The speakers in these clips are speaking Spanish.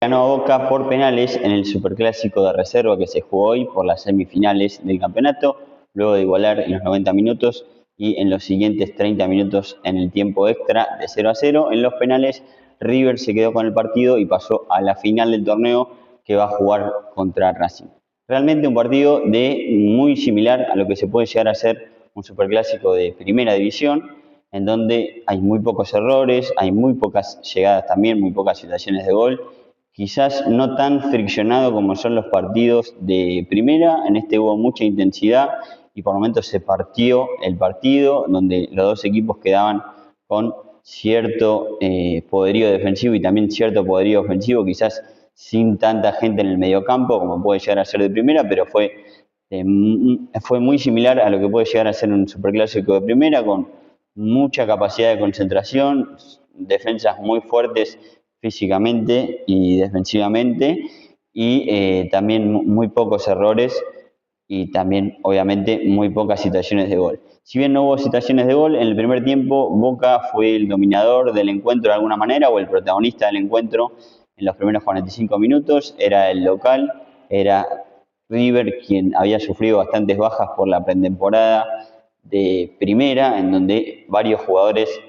Ganó a Boca por penales en el Superclásico de reserva que se jugó hoy por las semifinales del campeonato, luego de igualar en los 90 minutos y en los siguientes 30 minutos en el tiempo extra de 0-0. En los penales, River se quedó con el partido y pasó a la final del torneo que va a jugar contra Racing. Realmente un partido muy similar a lo que se puede llegar a ser un Superclásico de primera división, en donde hay muy pocos errores, hay muy pocas llegadas también, muy pocas situaciones de gol. Quizás no tan friccionado como son los partidos de primera, en este hubo mucha intensidad y por momentos se partió el partido, donde los dos equipos quedaban con cierto poderío defensivo y también cierto poderío ofensivo, quizás sin tanta gente en el mediocampo como puede llegar a ser de primera, pero fue muy similar a lo que puede llegar a ser un Superclásico de primera, con mucha capacidad de concentración, defensas muy fuertes físicamente y defensivamente, y también muy pocos errores y también obviamente muy pocas situaciones de gol. Si bien no hubo situaciones de gol, en el primer tiempo Boca fue el dominador del encuentro de alguna manera, o el protagonista del encuentro en los primeros 45 minutos, era el local, era River quien había sufrido bastantes bajas por la pretemporada de primera, en donde varios jugadores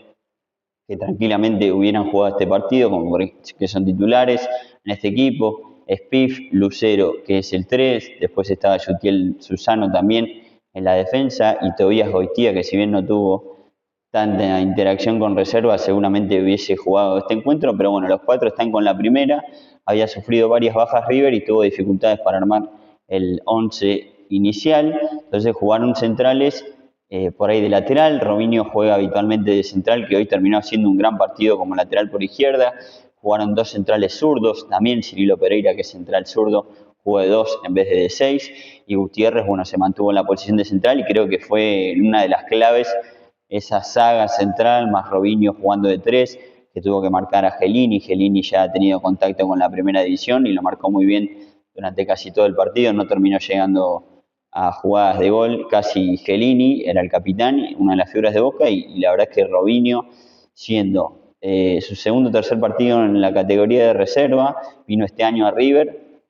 que tranquilamente hubieran jugado este partido, como que son titulares en este equipo, Spiff, Lucero, que es el 3, después estaba Yutiel Susano también en la defensa, y Tobías Goitía, que si bien no tuvo tanta interacción con reserva, seguramente hubiese jugado este encuentro, pero bueno, los cuatro están con la primera, había sufrido varias bajas River y tuvo dificultades para armar el 11 inicial, entonces jugaron centrales por ahí de lateral. Robinho juega habitualmente de central, que hoy terminó haciendo un gran partido como lateral por izquierda. Jugaron dos centrales zurdos, también Cirilo Pereira, que es central zurdo, jugó de 2 en vez de 6. Y Gutiérrez, bueno, se mantuvo en la posición de central y creo que fue una de las claves esa saga central, más Robinho jugando de 3, que tuvo que marcar a Gelini. Gelini ya ha tenido contacto con la primera división y lo marcó muy bien durante casi todo el partido, no terminó llegando a jugadas de gol. Casi Gelini era el capitán, una de las figuras de Boca, y la verdad es que Robinho, siendo su segundo o tercer partido en la categoría de reserva, vino este año a River,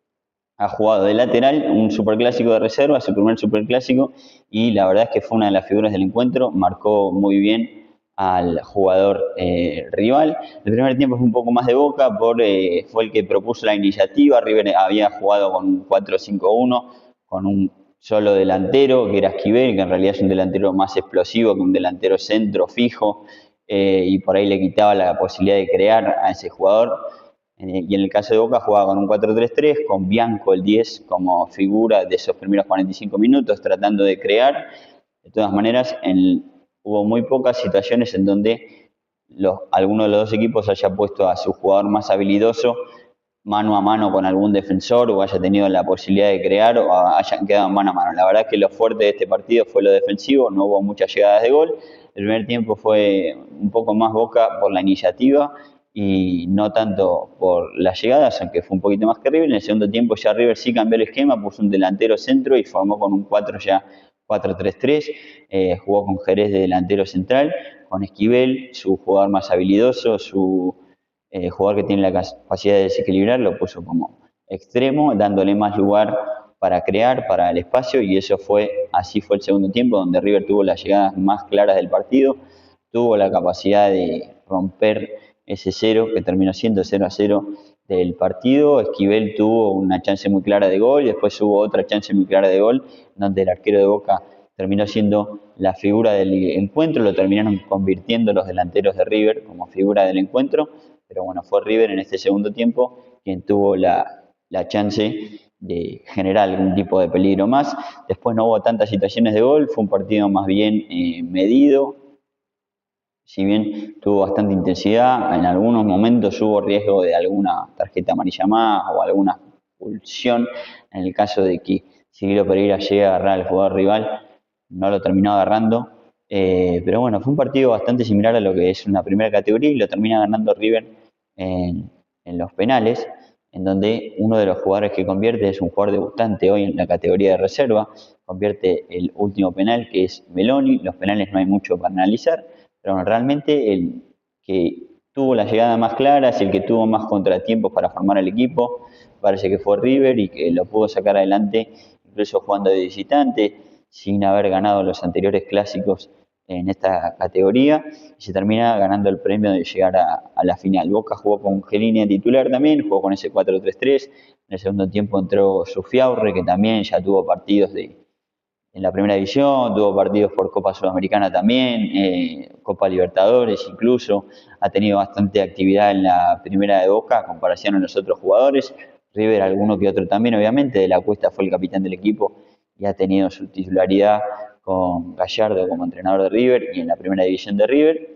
ha jugado de lateral, un superclásico de reserva, su primer superclásico, y la verdad es que fue una de las figuras del encuentro, marcó muy bien al jugador rival. El primer tiempo fue un poco más de Boca, fue el que propuso la iniciativa. River había jugado con un 4-5-1, con un solo delantero, que era Esquivel, que en realidad es un delantero más explosivo que un delantero centro fijo, y por ahí le quitaba la posibilidad de crear a ese jugador. Y en el caso de Boca jugaba con un 4-3-3, con Bianco el 10 como figura de esos primeros 45 minutos, tratando de crear. De todas maneras, hubo muy pocas situaciones en donde alguno de los dos equipos haya puesto a su jugador más habilidoso mano a mano con algún defensor, o haya tenido la posibilidad de crear, o hayan quedado mano a mano. La verdad es que lo fuerte de este partido fue lo defensivo, no hubo muchas llegadas de gol. El primer tiempo fue un poco más Boca por la iniciativa y no tanto por las llegadas, aunque fue un poquito más que River. En el segundo tiempo ya River sí cambió el esquema, puso un delantero centro y formó con un 4-3-3, jugó con Jerez de delantero central, con Esquivel, su jugador más habilidoso, su jugador que tiene la capacidad de desequilibrar, lo puso como extremo, dándole más lugar para crear, para el espacio, y así fue el segundo tiempo, donde River tuvo las llegadas más claras del partido, tuvo la capacidad de romper ese 0, que terminó siendo 0-0 del partido. Esquivel tuvo una chance muy clara de gol, después hubo otra chance muy clara de gol, donde el arquero de Boca terminó siendo la figura del encuentro, lo terminaron convirtiendo los delanteros de River como figura del encuentro, pero bueno, fue River en este segundo tiempo quien tuvo la chance de generar algún tipo de peligro más. Después no hubo tantas situaciones de gol, fue un partido más bien medido, si bien tuvo bastante intensidad, en algunos momentos hubo riesgo de alguna tarjeta amarilla más o alguna expulsión, en el caso de que Cirilo Pereira llegue a agarrar al jugador rival, no lo terminó agarrando, pero bueno, fue un partido bastante similar a lo que es una primera categoría y lo termina ganando River en los penales, en donde uno de los jugadores que convierte es un jugador debutante hoy en la categoría de reserva, convierte el último penal, que es Meloni. Los penales no hay mucho para analizar, pero bueno, realmente el que tuvo la llegada más clara, es el que tuvo más contratiempos para formar el equipo, parece que fue River y que lo pudo sacar adelante, incluso jugando de visitante, sin haber ganado los anteriores clásicos en esta categoría, y se termina ganando el premio de llegar a la final. Boca jugó con Gelini titular también, jugó con ese 4-3-3, en el segundo tiempo entró Sufiaurre, que también ya tuvo partidos en la primera división, tuvo partidos por Copa Sudamericana también, Copa Libertadores incluso, ha tenido bastante actividad en la primera de Boca a comparación a los otros jugadores. River alguno que otro también, obviamente, De la Cuesta fue el capitán del equipo y ha tenido su titularidad con Gallardo como entrenador de River y en la primera división de River.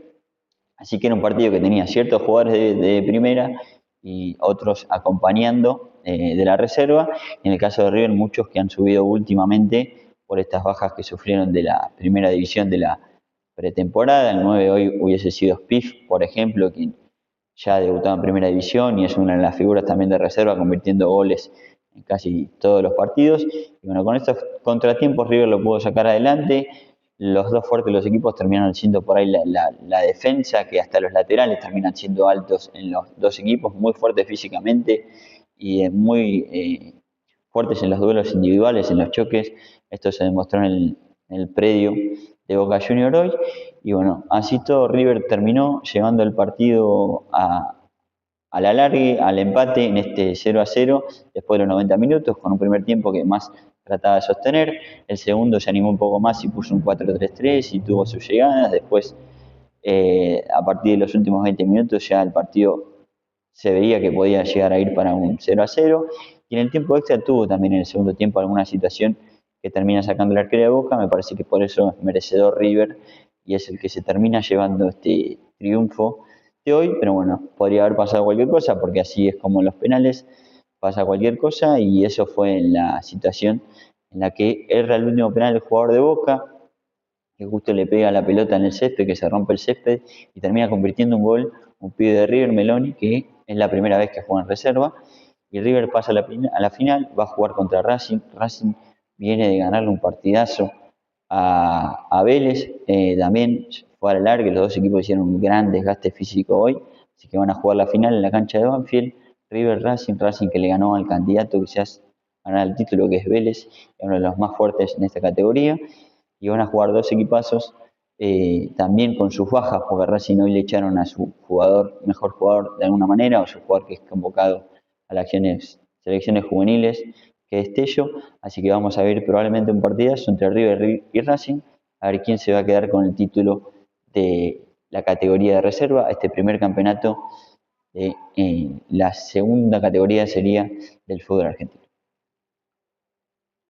Así que era un partido que tenía ciertos jugadores de primera y otros acompañando de la reserva. En el caso de River, muchos que han subido últimamente por estas bajas que sufrieron de la primera división de la pretemporada. El 9 hoy hubiese sido Spiff, por ejemplo, quien ya debutado en primera división y es una de las figuras también de reserva, convirtiendo goles en casi todos los partidos. Y bueno, con estos contratiempos River lo pudo sacar adelante. Los dos fuertes de los equipos terminaron siendo por ahí la defensa, que hasta los laterales terminan siendo altos en los dos equipos, muy fuertes físicamente y muy fuertes en los duelos individuales, en los choques. Esto se demostró en el predio de Boca Junior hoy. Y bueno, así todo River terminó llevando el partido al alargue, al empate en este 0-0 después de los 90 minutos, con un primer tiempo que más trataba de sostener. El segundo se animó un poco más y puso un 4-3-3 y tuvo sus llegadas. Después, a partir de los últimos 20 minutos, ya el partido se veía que podía llegar a ir para un 0-0. Y en el tiempo extra tuvo también en el segundo tiempo alguna situación que termina sacando el arquero de Boca. Me parece que por eso es merecedor River y es el que se termina llevando este triunfo de hoy. Pero bueno, podría haber pasado cualquier cosa porque así es como en los penales pasa cualquier cosa y eso fue en la situación en la que erra el último penal el jugador de Boca, que justo le pega la pelota en el césped, que se rompe el césped y termina convirtiendo un gol, un pibe de River, Meloni, que es la primera vez que juega en reserva. Y River pasa a la final, va a jugar contra Racing. Racing viene de ganarle un partidazo a Vélez, también fue al largue, los dos equipos hicieron un gran desgaste físico hoy, así que van a jugar la final en la cancha de Banfield. River Racing, Racing que le ganó al candidato quizás a ganar el título, que es Vélez, uno de los más fuertes en esta categoría, y van a jugar dos equipazos también con sus bajas, porque Racing hoy le echaron a su jugador, mejor jugador de alguna manera, o su jugador que es convocado a las selecciones juveniles, que es Tello, así que vamos a ver probablemente un partidazo entre River y Racing, a ver quién se va a quedar con el título de la categoría de reserva, este primer campeonato de la segunda categoría sería del fútbol argentino.